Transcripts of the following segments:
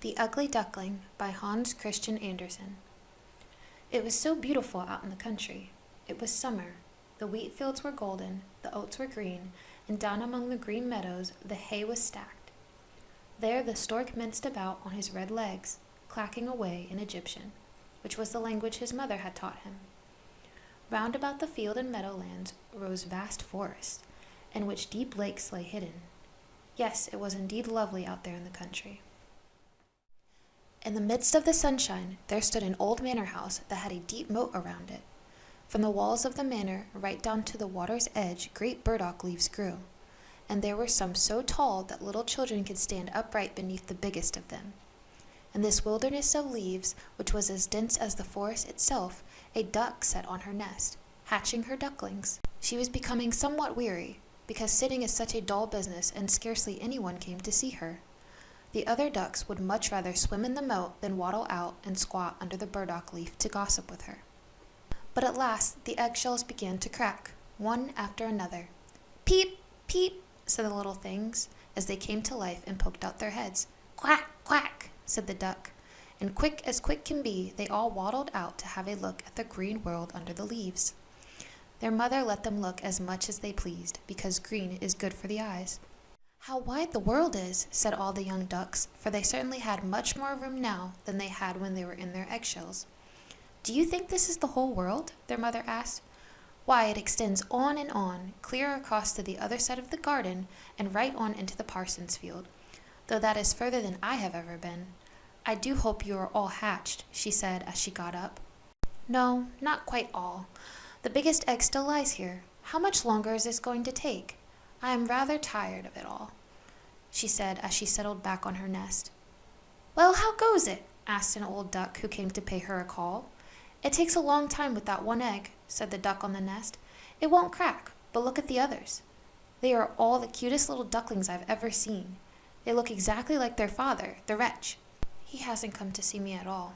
The Ugly Duckling by Hans Christian Andersen. It was so beautiful out in the country. It was summer. The wheat fields were golden, the oats were green, and down among the green meadows the hay was stacked. There the stork minced about on his red legs, clacking away in Egyptian, which was the language his mother had taught him. Round about the field and meadowlands rose vast forests, in which deep lakes lay hidden. Yes, it was indeed lovely out there in the country. In the midst of the sunshine there stood an old manor house that had a deep moat around it. From the walls of the manor right down to the water's edge great burdock leaves grew, and there were some so tall that little children could stand upright beneath the biggest of them. In this wilderness of leaves, which was as dense as the forest itself, a duck sat on her nest, hatching her ducklings. She was becoming somewhat weary, because sitting is such a dull business and scarcely anyone came to see her. The other ducks would much rather swim in the moat than waddle out and squat under the burdock leaf to gossip with her. But at last the eggshells began to crack, one after another. "Peep, peep," said the little things, as they came to life and poked out their heads. "Quack, quack," said the duck, and quick as quick can be, they all waddled out to have a look at the green world under the leaves. Their mother let them look as much as they pleased, because green is good for the eyes. "How wide the world is," said all the young ducks, for they certainly had much more room now than they had when they were in their eggshells. "Do you think this is the whole world?" their mother asked. "Why, it extends on and on, clear across to the other side of the garden, and right on into the parson's field, though that is further than I have ever been. I do hope you are all hatched," she said as she got up. "No, not quite all. The biggest egg still lies here. How much longer is this going to take? I am rather tired of it all," she said as she settled back on her nest. "Well, how goes it?" asked an old duck who came to pay her a call. "It takes a long time with that one egg," said the duck on the nest. "It won't crack, but look at the others. They are all the cutest little ducklings I've ever seen. They look exactly like their father, the wretch. He hasn't come to see me at all."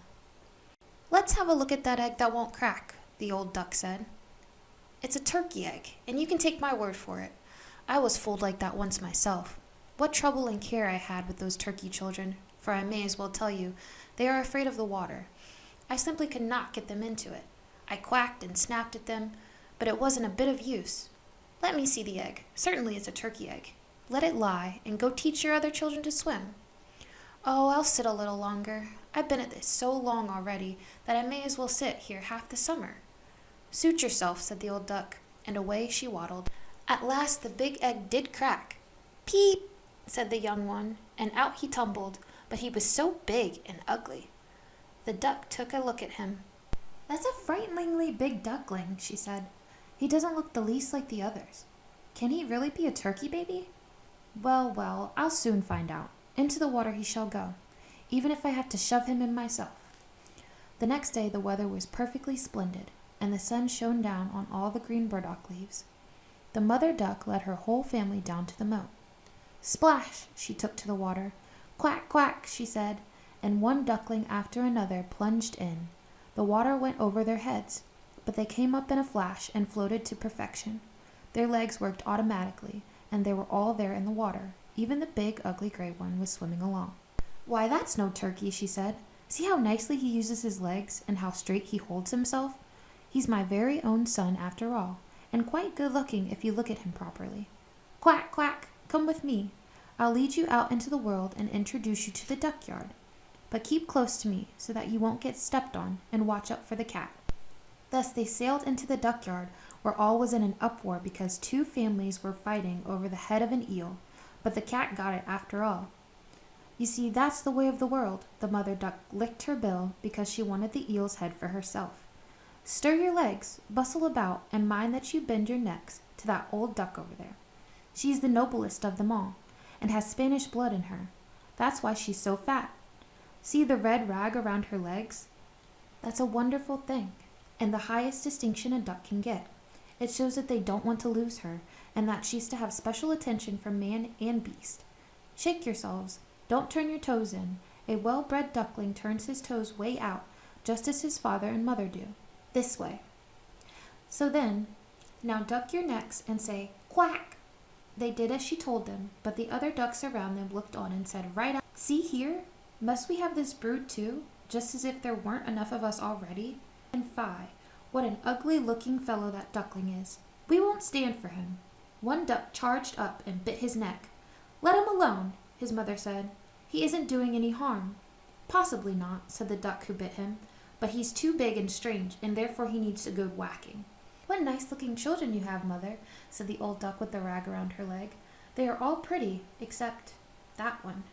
"Let's have a look at that egg that won't crack," the old duck said. "It's a turkey egg, and you can take my word for it. I was fooled like that once myself. What trouble and care I had with those turkey children, for I may as well tell you, they are afraid of the water. I simply could not get them into it. I quacked and snapped at them, but it wasn't a bit of use. Let me see the egg. Certainly it's a turkey egg. Let it lie, and go teach your other children to swim." "Oh, I'll sit a little longer. I've been at this so long already that I may as well sit here half the summer." "Suit yourself," said the old duck, and away she waddled. At last the big egg did crack. "Peep," said the young one, and out he tumbled, but he was so big and ugly. The duck took a look at him. "That's a frighteningly big duckling," she said. "He doesn't look the least like the others. Can he really be a turkey baby? Well, well, I'll soon find out. Into the water he shall go, even if I have to shove him in myself." The next day the weather was perfectly splendid, and the sun shone down on all the green burdock leaves. The mother duck led her whole family down to the moat. Splash! She took to the water. "Quack, quack!" she said, and one duckling after another plunged in. The water went over their heads, but they came up in a flash and floated to perfection. Their legs worked automatically, and they were all there in the water. Even the big, ugly gray one was swimming along. "Why, that's no turkey," she said. "See how nicely he uses his legs, and how straight he holds himself. He's my very own son after all, and quite good-looking if you look at him properly. Quack, quack! Come with me. I'll lead you out into the world and introduce you to the duck-yard. But keep close to me so that you won't get stepped on, and watch out for the cat." Thus they sailed into the duck-yard, where all was in an uproar because two families were fighting over the head of an eel, but the cat got it after all. You see, that's the way of the world. The mother duck licked her bill because she wanted the eel's head for herself. "Stir your legs, bustle about, and mind that you bend your necks to that old duck over there. She's the noblest of them all, and has Spanish blood in her. That's why she's so fat. See the red rag around her legs? That's a wonderful thing, and the highest distinction a duck can get. It shows that they don't want to lose her, and that she's to have special attention from man and beast. Shake yourselves. Don't turn your toes in. A well-bred duckling turns his toes way out, just as his father and mother do. This way. So then, now duck your necks and say, 'Quack!'" They did as she told them, but the other ducks around them looked on and said right out, "See here, Must we have this brood too, just as if there weren't enough of us already? And fie, what an ugly-looking fellow that Duckling is. We won't stand for him." One duck charged up and bit his neck. "Let him alone," his mother said. "He isn't doing any harm." "Possibly not," said the duck who bit him, "but he's too big and strange, and therefore he needs a good whacking." "What nice-looking children you have, mother," said the old duck with the rag around her leg. "They are all pretty, except that one.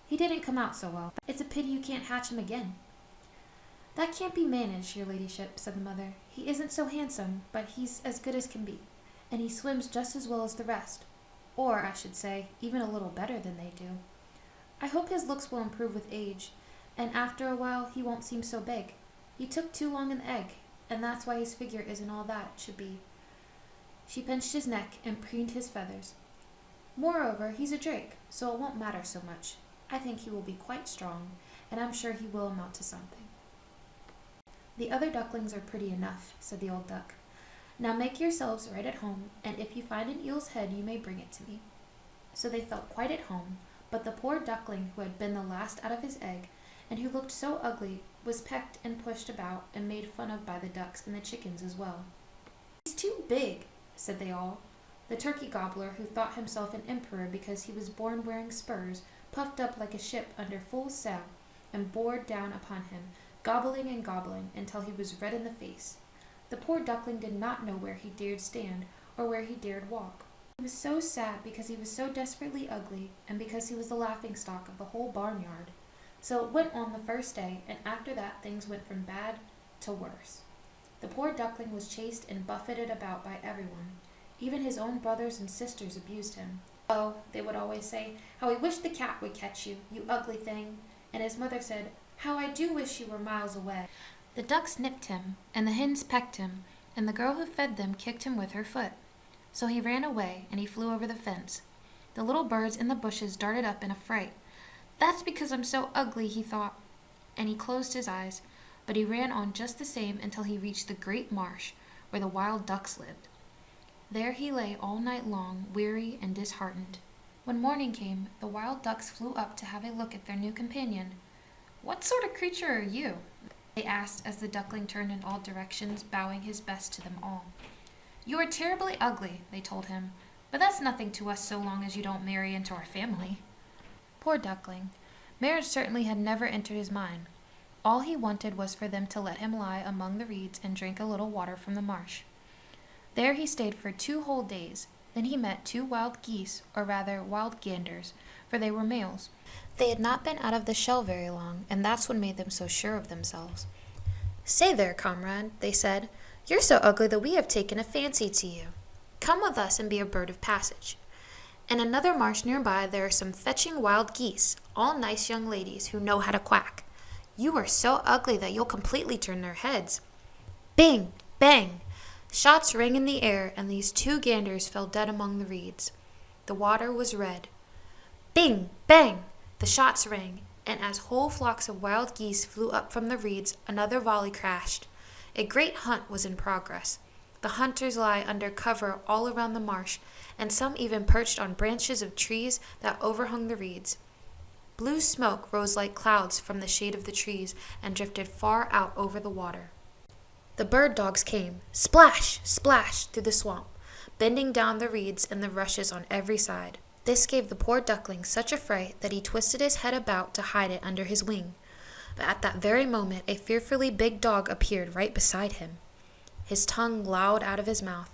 He didn't come out so well. It's a pity you can't hatch him again." "That can't be managed, your ladyship," said the mother. "He isn't so handsome, but he's as good as can be, and he swims just as well as the rest, or, I should say, even a little better than they do. I hope his looks will improve with age, and after a while he won't seem so big. He took too long in the egg, and that's why his figure isn't all that it should be." She pinched his neck and preened his feathers. "Moreover, he's a drake, so it won't matter so much. I think he will be quite strong, and I'm sure he will amount to something." "The other ducklings are pretty enough," said the old duck. "Now make yourselves right at home, and if you find an eel's head you may bring it to me." So they felt quite at home, but the poor duckling who had been the last out of his egg, and who looked so ugly, was pecked and pushed about and made fun of by the ducks and the chickens as well. "He's too big," said they all. The turkey gobbler, who thought himself an emperor because he was born wearing spurs, puffed up like a ship under full sail, and bore down upon him, gobbling and gobbling, until he was red in the face. The poor duckling did not know where he dared stand, or where he dared walk. He was so sad because he was so desperately ugly, and because he was the laughing-stock of the whole barnyard. So it went on the first day, and after that things went from bad to worse. The poor duckling was chased and buffeted about by everyone. Even his own brothers and sisters abused him. "Oh," they would always say, "how we wish the cat would catch you, you ugly thing." And his mother said, "How I do wish you were miles away." The ducks nipped him, and the hens pecked him, and the girl who fed them kicked him with her foot. So he ran away, and he flew over the fence. The little birds in the bushes darted up in a fright. "That's because I'm so ugly," he thought, and he closed his eyes, but he ran on just the same until he reached the great marsh where the wild ducks lived. There he lay all night long, weary and disheartened. When morning came, the wild ducks flew up to have a look at their new companion. "What sort of creature are you?" they asked as the duckling turned in all directions, bowing his best to them all. "You are terribly ugly," they told him, "but that's nothing to us so long as you don't marry into our family." Poor duckling. Marriage certainly had never entered his mind. All he wanted was for them to let him lie among the reeds and drink a little water from the marsh. There he stayed for 2 whole days. Then he met 2 wild geese, or rather wild ganders, for they were males. They had not been out of the shell very long, and that's what made them so sure of themselves. "Say there, comrade," they said, "you're so ugly that we have taken a fancy to you. Come with us and be a bird of passage. In another marsh nearby there are some fetching wild geese, all nice young ladies who know how to quack. You are so ugly that you'll completely turn their heads." Bing! Bang! Shots rang in the air, and these 2 ganders fell dead among the reeds. The water was red. Bing! Bang! The shots rang, and as whole flocks of wild geese flew up from the reeds, another volley crashed. A great hunt was in progress. The hunters lie under cover all around the marsh, and some even perched on branches of trees that overhung the reeds. Blue smoke rose like clouds from the shade of the trees and drifted far out over the water. The bird dogs came, splash, splash, through the swamp, bending down the reeds and the rushes on every side. This gave the poor duckling such a fright that he twisted his head about to hide it under his wing. But at that very moment a fearfully big dog appeared right beside him. His tongue lolled out of his mouth,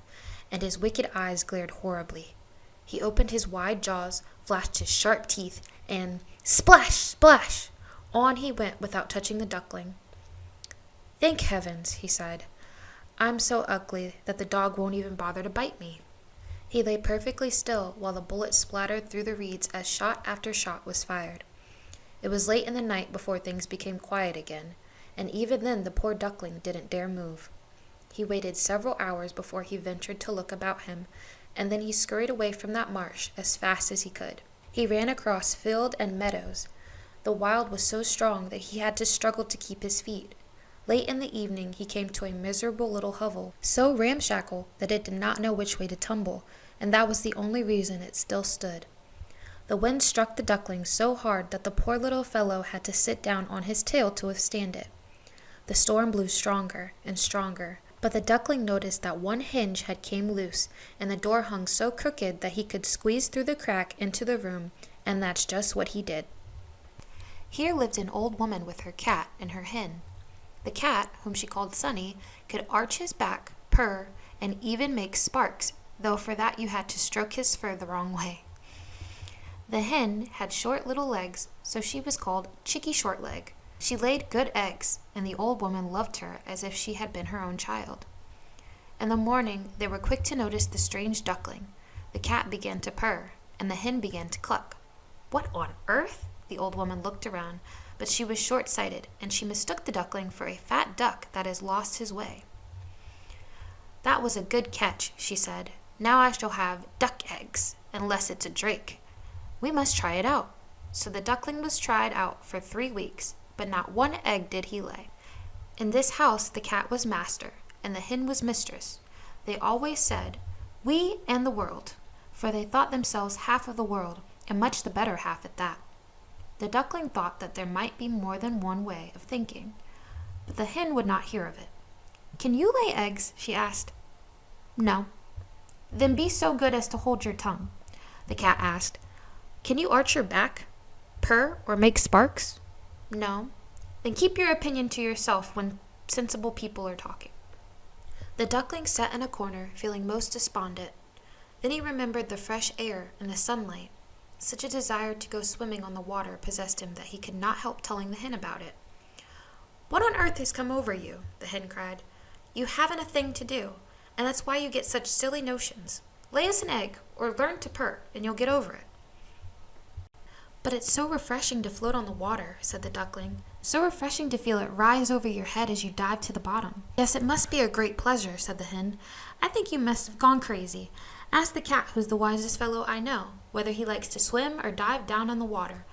and his wicked eyes glared horribly. He opened his wide jaws, flashed his sharp teeth, and splash, splash! On he went without touching the duckling. "Thank heavens," he sighed. "I'm so ugly that the dog won't even bother to bite me." He lay perfectly still while the bullets splattered through the reeds as shot after shot was fired. It was late in the night before things became quiet again, and even then the poor duckling didn't dare move. He waited several hours before he ventured to look about him, and then he scurried away from that marsh as fast as he could. He ran across field and meadows. The wild was so strong that he had to struggle to keep his feet. Late in the evening he came to a miserable little hovel, so ramshackle that it did not know which way to tumble, and that was the only reason it still stood. The wind struck the duckling so hard that the poor little fellow had to sit down on his tail to withstand it. The storm blew stronger and stronger, but the duckling noticed that one hinge had came loose, and the door hung so crooked that he could squeeze through the crack into the room, and that's just what he did. Here lived an old woman with her cat and her hen. The cat, whom she called Sunny, could arch his back, purr, and even make sparks, though for that you had to stroke his fur the wrong way. The hen had short little legs, so she was called Chicky Shortleg. She laid good eggs, and the old woman loved her as if she had been her own child. In the morning they were quick to notice the strange duckling. The cat began to purr, and the hen began to cluck. What on earth? The old woman looked around, but she was short-sighted, and she mistook the duckling for a fat duck that has lost his way. That was a good catch, she said. Now I shall have duck eggs, unless it's a drake. We must try it out. So the duckling was tried out for 3 weeks, but not one egg did he lay. In this house the cat was master, and the hen was mistress. They always said, "We and the world," for they thought themselves half of the world, and much the better half at that. The duckling thought that there might be more than one way of thinking, but the hen would not hear of it. "Can you lay eggs?" she asked. "No." "Then be so good as to hold your tongue." The cat asked, "Can you arch your back, purr, or make sparks?" "No." "Then keep your opinion to yourself when sensible people are talking." The duckling sat in a corner, feeling most despondent. Then he remembered the fresh air and the sunlight. Such a desire to go swimming on the water possessed him that he could not help telling the hen about it. "What on earth has come over you?" the hen cried. "You haven't a thing to do, and that's why you get such silly notions. Lay us an egg, or learn to purr, and you'll get over it." "But it's so refreshing to float on the water," said the duckling. "So refreshing to feel it rise over your head as you dive to the bottom." "Yes, it must be a great pleasure," said the hen. "I think you must have gone crazy. Ask the cat, who's the wisest fellow I know, whether he likes to swim or dive down on the water.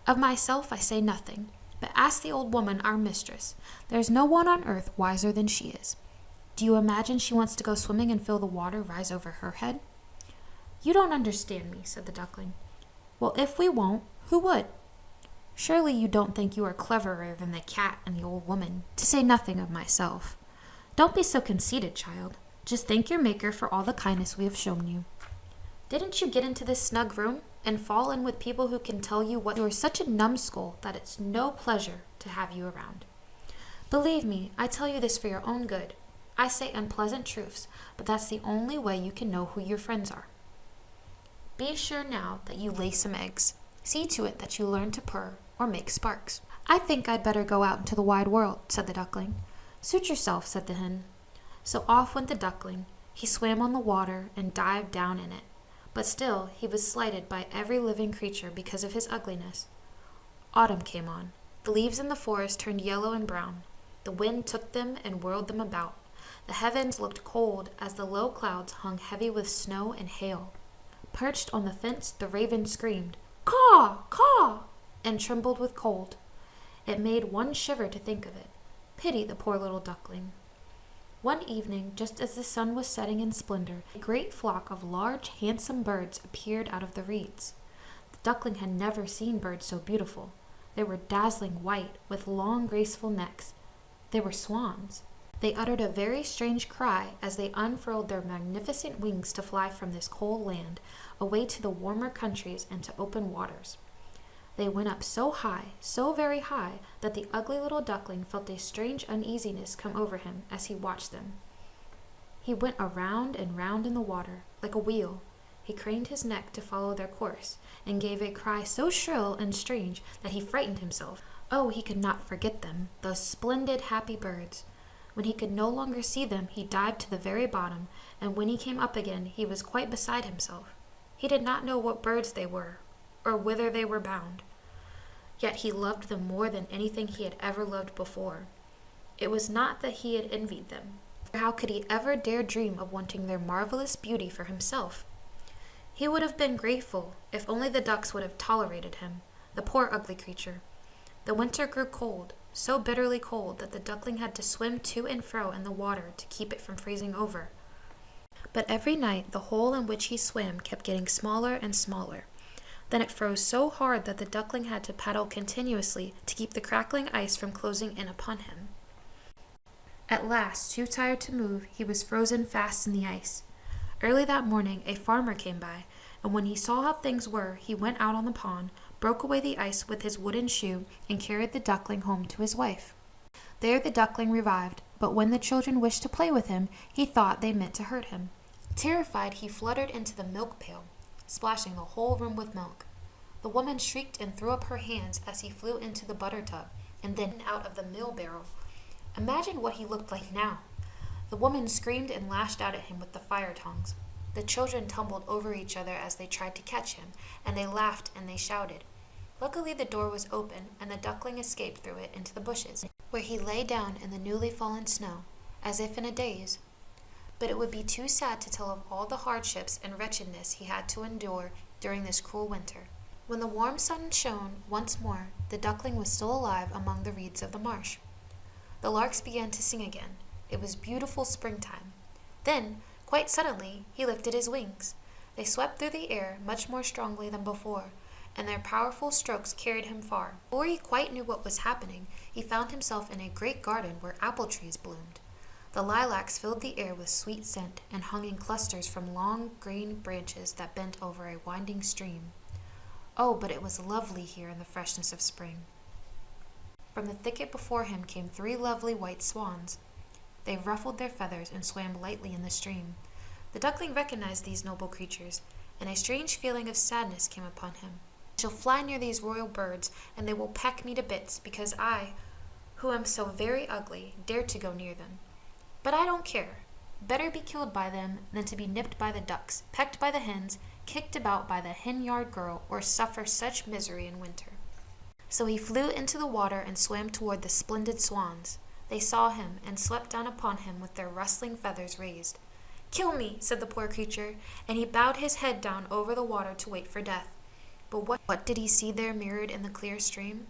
Of myself I say nothing, but ask the old woman, our mistress. There's no one on earth wiser than she is. Do you imagine she wants to go swimming and feel the water rise over her head?" "You don't understand me," said the duckling. "Well, if we won't, who would? Surely you don't think you are cleverer than the cat and the old woman, to say nothing of myself. Don't be so conceited, child. Just thank your Maker for all the kindness we have shown you. Didn't you get into this snug room and fall in with people who can tell you what you are such a numbskull that it's no pleasure to have you around? Believe me, I tell you this for your own good. I say unpleasant truths, but that's the only way you can know who your friends are. Be sure now that you lay some eggs. See to it that you learn to purr or make sparks." "I think I'd better go out into the wide world," said the duckling. "Suit yourself," said the hen. So off went the duckling. He swam on the water and dived down in it, but still he was slighted by every living creature because of his ugliness. Autumn came on. The leaves in the forest turned yellow and brown. The wind took them and whirled them about. The heavens looked cold as the low clouds hung heavy with snow and hail. Perched on the fence, the raven screamed, "Caw! Caw!" and trembled with cold. It made one shiver to think of it. Pity the poor little duckling. One evening, just as the sun was setting in splendor, a great flock of large, handsome birds appeared out of the reeds. The duckling had never seen birds so beautiful. They were dazzling white, with long, graceful necks. They were swans. They uttered a very strange cry as they unfurled their magnificent wings to fly from this cold land, away to the warmer countries and to open waters. They went up so high, so very high, that the ugly little duckling felt a strange uneasiness come over him as he watched them. He went around and round in the water, like a wheel. He craned his neck to follow their course, and gave a cry so shrill and strange that he frightened himself. Oh, he could not forget them, those splendid, happy birds. When he could no longer see them, he dived to the very bottom, and when he came up again, he was quite beside himself. He did not know what birds they were, or whither they were bound. Yet he loved them more than anything he had ever loved before. It was not that he had envied them. How could he ever dare dream of wanting their marvelous beauty for himself? He would have been grateful if only the ducks would have tolerated him, the poor ugly creature. The winter grew cold, so bitterly cold that the duckling had to swim to and fro in the water to keep it from freezing over. But every night the hole in which he swam kept getting smaller and smaller. Then it froze so hard that the duckling had to paddle continuously to keep the crackling ice from closing in upon him. At last, too tired to move, he was frozen fast in the ice. Early that morning, a farmer came by, and when he saw how things were, he went out on the pond, broke away the ice with his wooden shoe, and carried the duckling home to his wife. There the duckling revived, but when the children wished to play with him, he thought they meant to hurt him. Terrified, he fluttered into the milk pail, splashing the whole room with milk. The woman shrieked and threw up her hands as he flew into the butter tub, and then out of the mill barrel. Imagine what he looked like now. The woman screamed and lashed out at him with the fire tongs. The children tumbled over each other as they tried to catch him, and they laughed and they shouted. Luckily the door was open, and the duckling escaped through it into the bushes, where he lay down in the newly fallen snow, as if in a daze. But it would be too sad to tell of all the hardships and wretchedness he had to endure during this cruel winter. When the warm sun shone once more, the duckling was still alive among the reeds of the marsh. The larks began to sing again. It was beautiful springtime. Then, quite suddenly, he lifted his wings. They swept through the air much more strongly than before, and their powerful strokes carried him far. Before he quite knew what was happening, he found himself in a great garden where apple trees bloomed. The lilacs filled the air with sweet scent and hung in clusters from long green branches that bent over a winding stream. Oh, but it was lovely here in the freshness of spring. From the thicket before him came 3 lovely white swans. They ruffled their feathers and swam lightly in the stream. The duckling recognized these noble creatures, and a strange feeling of sadness came upon him. I shall fly near these royal birds, and they will peck me to bits, because I, who am so very ugly, dare to go near them. But I don't care. Better be killed by them than to be nipped by the ducks, pecked by the hens, kicked about by the hen-yard girl, or suffer such misery in winter. So he flew into the water and swam toward the splendid swans. They saw him and swept down upon him with their rustling feathers raised. "Kill me," said the poor creature, and he bowed his head down over the water to wait for death. But what did he see there mirrored in the clear stream?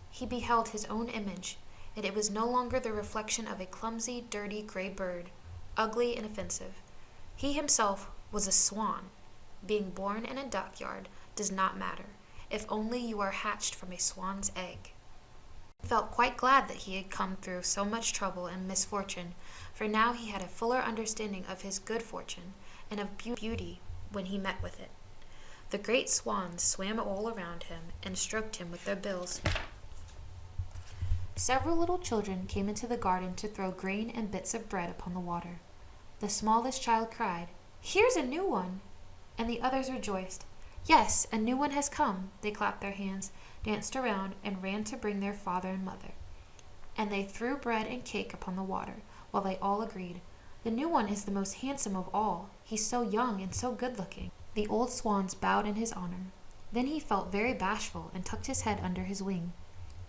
He beheld his own image, and it was no longer the reflection of a clumsy, dirty, gray bird, ugly and offensive. He himself was a swan. Being born in a duckyard does not matter, if only you are hatched from a swan's egg. He felt quite glad that he had come through so much trouble and misfortune, for now he had a fuller understanding of his good fortune and of beauty when he met with it. The great swans swam all around him and stroked him with their bills. Several little children came into the garden to throw grain and bits of bread upon the water. The smallest child cried, "Here's a new one!" and the others rejoiced. "Yes, a new one has come." They clapped their hands, danced around, and ran to bring their father and mother. And they threw bread and cake upon the water, while they all agreed, "The new one is the most handsome of all. He's so young and so good-looking." The old swans bowed in his honor. Then he felt very bashful and tucked his head under his wing.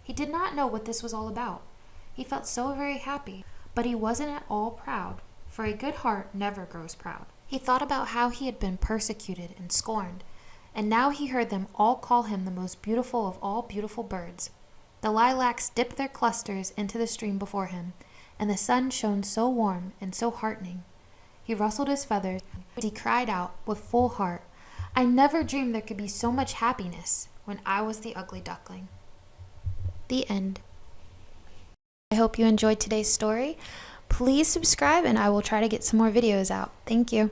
He did not know what this was all about. He felt so very happy, but he wasn't at all proud, for a good heart never grows proud. He thought about how he had been persecuted and scorned, and now he heard them all call him the most beautiful of all beautiful birds. The lilacs dipped their clusters into the stream before him, and the sun shone so warm and so heartening. He rustled his feathers, and he cried out with full heart, "I never dreamed there could be so much happiness when I was the ugly duckling." The end. I hope you enjoyed today's story. Please subscribe and I will try to get some more videos out. Thank you.